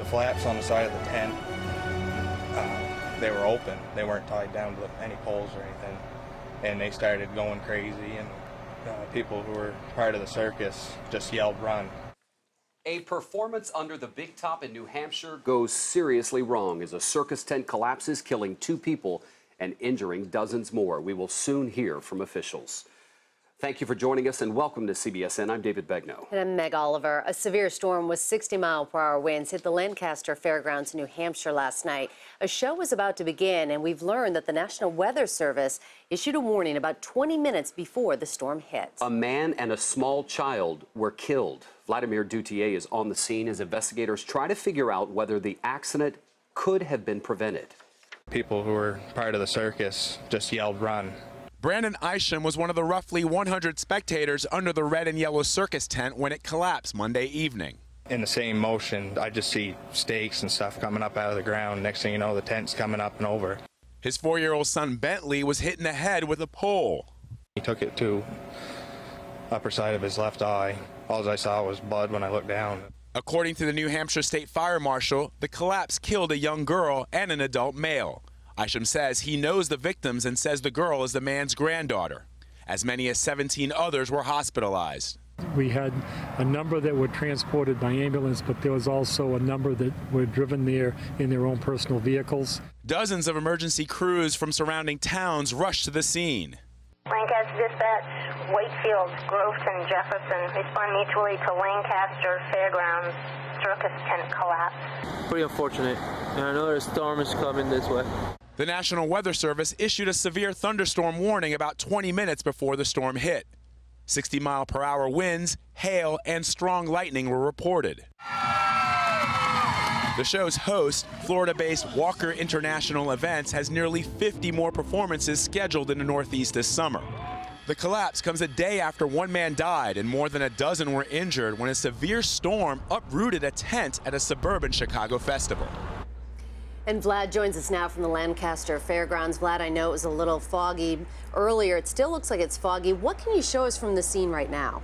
the flaps on the side of the tent, they were open. They weren't tied down to any poles or anything. And they started going crazy, and people who were part of the circus just yelled, "Run." A performance under the big top in New Hampshire goes seriously wrong as a circus tent collapses, killing 2 people and injuring dozens more. We will soon hear from officials. Thank you for joining us and welcome to CBSN. I'm David Begnaud. And I'm Meg Oliver. A severe storm with 60-mile-per-hour winds hit the Lancaster Fairgrounds in New Hampshire last night. A show was about to begin, and we've learned that the National Weather Service issued a warning about 20 minutes before the storm hit. A man and a small child were killed. Vladimir Duthiers is on the scene as investigators try to figure out whether the accident could have been prevented. People who were part of the circus just yelled, "Run." Brandon Isham was one of the roughly 100 spectators under the red and yellow circus tent when it collapsed Monday evening. In the same motion, I just see stakes and stuff coming up out of the ground. Next thing you know, the tent's coming up and over. His 4-year-old son Bentley was hit in the head with a pole. He took it to upper side of his left eye. All I saw was blood when I looked down. According to the New Hampshire State Fire Marshal, the collapse killed a young girl and an adult male. Isham says he knows the victims and says the girl is the man's granddaughter. As many as 17 others were hospitalized. We had a number that were transported by ambulance, but there was also a number that were driven there in their own personal vehicles. Dozens of emergency crews from surrounding towns rushed to the scene. Lancaster Dispatch, Wakefield, Groveton, Jefferson respond mutually to Lancaster Fairgrounds circus tent collapse. Pretty unfortunate, and another storm is coming this way. The National Weather Service issued a severe thunderstorm warning about 20 minutes before the storm hit. 60-mile-per-hour winds, hail, and strong lightning were reported. The show's host, Florida-based Walker International Events, has nearly 50 more performances scheduled in the Northeast this summer. The collapse comes a day after 1 man died and more than a dozen were injured when a severe storm uprooted a tent at a suburban Chicago festival. And Vlad joins us now from the Lancaster Fairgrounds. Vlad, I know it was a little foggy earlier. It still looks like it's foggy. What can you show us from the scene right now?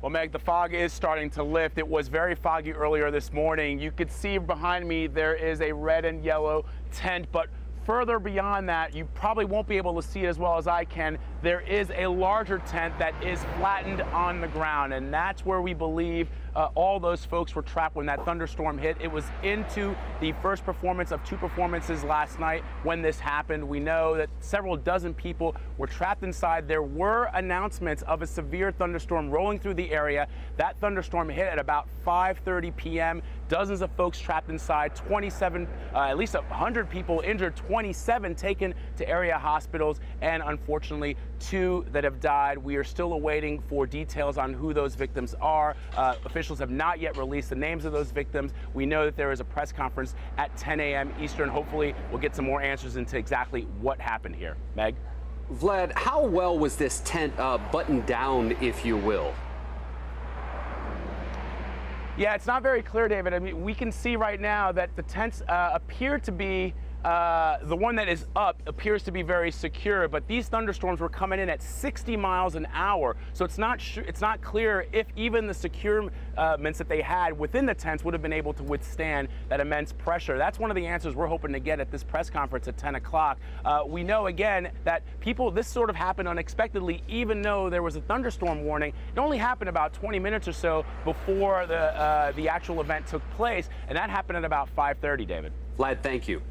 Well, Meg, the fog is starting to lift. It was very foggy earlier this morning. You could see behind me there is a red and yellow tent, but further beyond that, you probably won't be able to see it as well as I can. There is a larger tent that is flattened on the ground, and that's where we believe all those folks were trapped when that thunderstorm hit. It was into the first performance of 2 performances last night when this happened. We know that several dozen people were trapped inside. There were announcements of a severe thunderstorm rolling through the area. That thunderstorm hit at about 5:30 p.m. Dozens of folks trapped inside, 27, at least 100 people injured, 27 taken to area hospitals, and unfortunately 2 that have died. We are still awaiting for details on who those victims are. Officials have not yet released the names of those victims. We know that there is a press conference at 10 a.m. Eastern. Hopefully we'll get some more answers into exactly what happened here. Meg? Vlad, how well was this tent buttoned down, if you will? Yeah, it's not very clear, David. I mean, we can see right now that the tents appear to be the one that is up appears to be very secure, but these thunderstorms were coming in at 60 miles an hour, so it's not clear if even the securements that they had within the tents would have been able to withstand that immense pressure. That's one of the answers we're hoping to get at this press conference at 10 o'clock. We know again that this sort of happened unexpectedly, even though there was a thunderstorm warning. It only happened about 20 minutes or so before the actual event took place, and that happened at about 5:30, David. Vlad, thank you.